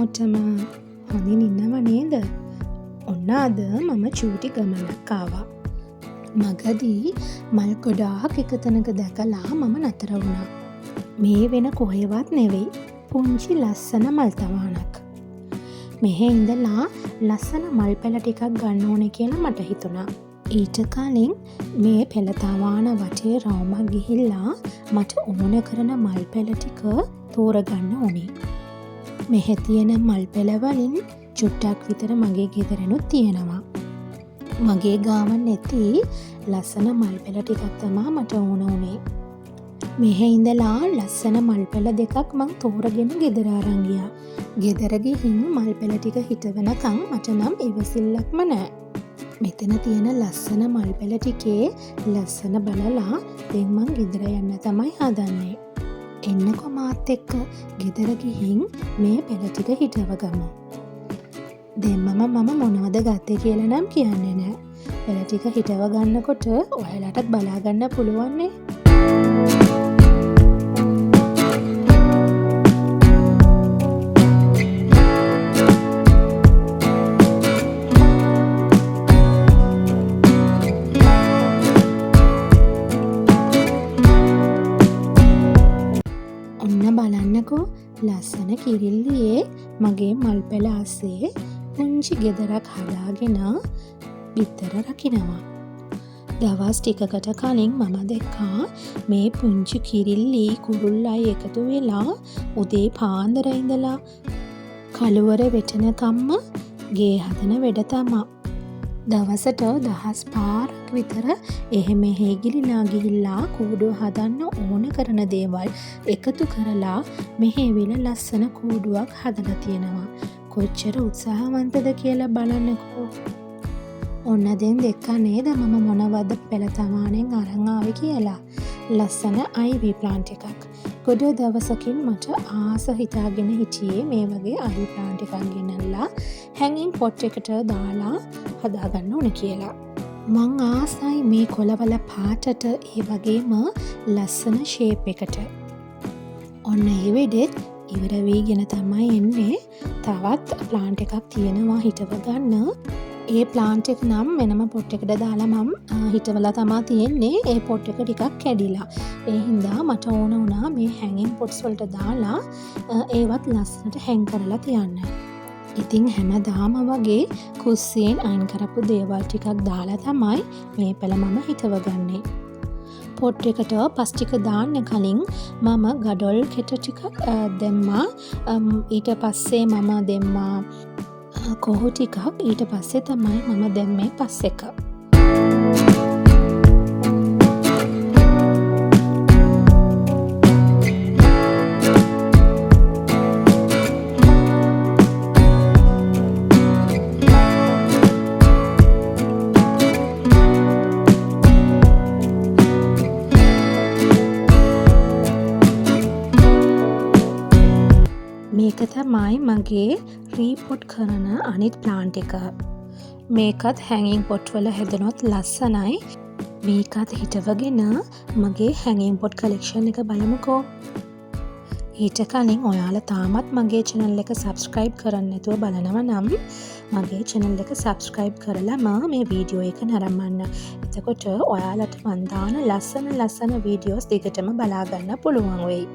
හැමෝටම හොඳින් ඉන්නව නේද? ඔන්න අද මම චූටි ගමනක් ආවා. මගදී මල් ගොඩාක් එක තැනක දැකලා මම නතර වුණා. මේ වෙන කොහෙවත් නෙවෙයි, පුංචි ලස්සන මල් තවානක්. මෙහෙ ඉඳලා ලස්සන මල් පැල ටිකක් ගන්න ඕනේ කියලා මට හිතුණා. ඊට කලින් මේ පෙළ තවාන වටේ රවුමක් ගිහිල්ලා මට ඕන කරන මල් පැල ටික තෝරගන්න ඕනේ. මෙහෙ තියෙන මල් පැල වලින් චුට්ටක් විතර මගේ ගෙදරනුත් තියෙනවා. මගේ ගාව නැති ලස්සන මල් පැල ටිකක් තමයි මට ඕන උනේ. මෙහෙ ඉඳලා ලස්සන මල් පැල දෙකක් මං තෝරගෙන ගෙදර අරන් ගියා. ගෙදර ගිහින් මල් පැල ටික හිටවනකම් මට නම් ඉවසිල්ලක්ම නැහැ. මෙතන තියෙන ලස්සන මල් පැල ටිකේ ලස්සන බලලා දැන් මං ගෙදර යන්න තමයි හදන්නේ. එන්නකො මාත් එක්ක ගෙදර ගිහින් මේ පැල ටික හිටවගමු. දෙන්නම මම මොනවද ගත්තේ කියලා නම් කියන්නේ නැහැ. පැල ටික හිටව ගන්නකොට ඔයාලටත් බලා ගන්න පුළුවන් නේ. බලන්නකෝ ලස්සන කිරිල්ලියේ මගේ මල් පැල ආසේ පුංචි ගෙදරක් හදාගෙන බිත්තර රකින්නවා. දවස් ටිකකට කලින් මම දැක්කා මේ පුංචි කිරිල්ලි කුරුල්ලයි එකතු වෙලා උදේ පාන්දර ඉඳලා කළුවර වෙටනකම්ම ගේ හදන වැඩ තමා. දවසට 10 පාරක් විතර එහෙ මෙහෙ ගිලිලා කූඩුව හදන්න ඕන කරන දේවල් එකතු කරලා මෙහෙ වෙන ලස්සන කූඩුවක් හදලා තියෙනවා. කොච්චර උත්සාහවන්තද කියලා බලන්නකෝ. ඔන්න දැන් දැක්කා නේද මම මොනවද පෙළ තවාණෙන් අරන් ආවේ කියලා. ලස්සන අයිවි ප්ලාන්ට් එකක්. ගොඩ දවසකින් මට ආස හිතාගෙන හිටියේ මේ වගේ අයිවි ප්ලාන්ට් එකක් ගෙනල්ලා හැංගින් පොට් එකට දාලා හදාගන්න ඕන කියලා. මං ආසයි මේ කොළවල පාටට ඒ වගේම ලස්සන ෂේප් එකට. ඔන්න ඒ වෙඩෙත් ඉවර වීගෙන තමයි එන්නේ. තවත් ප්ලාන්ට් එකක් තියෙනවා හිටව ගන්න. ඒ ප්ලාන්ට් එක නම් වෙනම පොට් එකට දාලා මම හිටවලා තමා තියෙන්නේ. ඒ පොට් එක ටිකක් කැඩිලා. ඒ හින්දා මට ඕන වුණා මේ හැංගින් පොට්ස් වලට දාලා ඒවත් ලස්සනට හැං කරලා තියන්න. ඉතින් හැමදාම වගේ කුස්සියෙන් අයින් කරපු දේවල් ටිකක් දාලා තමයි මේ පැල මම හිටවගන්නේ. පොට් එකට පස් ටික දාන්න කලින් මම ගඩොල් කෙට ටිකක් දැම්මා. ඊට පස්සේ මම දැම්මා කොහු ටිකක්. ඊට පස්සේ තමයි මම දැම්මේ පස් එක. මේක තමයි මගේ රීපොට් කරන අනිත් ප්ලාන්ට් එක. මේකත් හැංගින් පොට් වල හැදෙනොත් ලස්සනයි. මේකත් හිටවගෙන මගේ හැංගින් පොට් කලෙක්ෂන් එක බලමුකෝ. ඊට කලින් ඔයාලා තාමත් මගේ channel එක subscribe කරන්න නැතුව බලනවා නම් මගේ channel එක subscribe කරලාම මේ වීඩියෝ එක නරඹන්න. එතකොට ඔයාලට මන් දාන ලස්සන වීඩියෝස් දිගටම බලා ගන්න පුළුවන් වෙයි.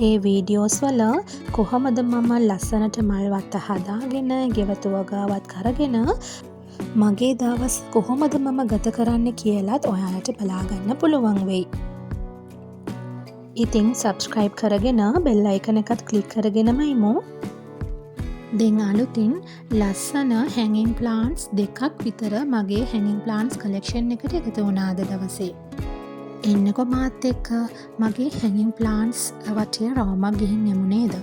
ඒ වීඩියෝස් වල කොහොමද මම ලස්සනට මල් වත්ත හදාගෙන ගෙවතු වගාවත් කරගෙන මගේ දවස් කොහොමද මම ගත කරන්න කියලාත් ඔයාලට බලා ගන්න පුළුවන් වෙයි. ඉතින් subscribe කරගෙන bell icon එකත් click කරගෙනම ඉමු. දැන් අලුතින් ලස්සන hanging plants දෙකක් විතර මගේ hanging plants collection එකට එකතු වුණා අද දවසේ. එන්නකො මාත් එක්ක මගේ හැංගින් ප්ලාන්ට්ස් වටේ රවුමක් ගිහින් යමු නේද?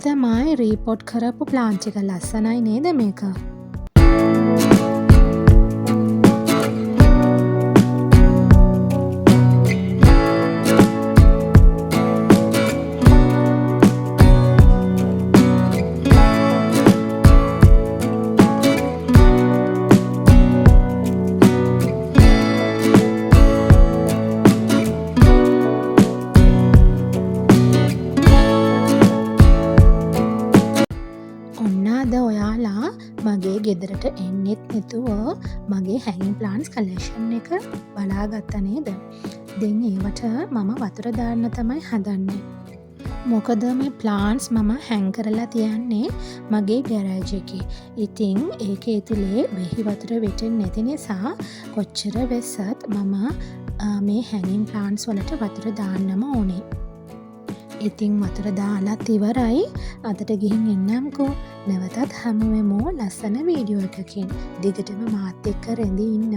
තමයි රීපොට් කරපු ප්ලාන්ට් එක. ලස්සනයි නේද මේක? අද ඔයාලා මගේ ගෙදරට එන්නෙත් නැතුව මගේ හැංගින් ප්ලාන්ට්ස් කලෙක්ෂන් එක බලාගත්ත නේද? දැන් ඒවට මම වතුර දාන්න තමයි හදන්නේ. මොකද මේ ප්ලාන්ට්ස් මම හැං කරලා තියන්නේ මගේ ගෑරේජ් එකේ. ඉතින් ඒකේ ඇතුලේ වෙහි වතුර වැටෙන්නේ නැති නිසා කොච්චර වෙස්සත් මම මේ හැංගින් ප්ලාන්ට්ස් වලට වතුර දාන්නම ඕනේ. ඉතින් වතුර දාලත් ඉවරයි. අදට ගිහින් එන්නම්කෝ. නැවතත් හමුවෙමු ලස්සන වීඩියෝ එකකින්. දිගටම මාත් එක්ක රැඳී ඉන්න.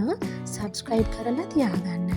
සබ්ස්ක්‍රයිබ් කරලා තියාගන්න.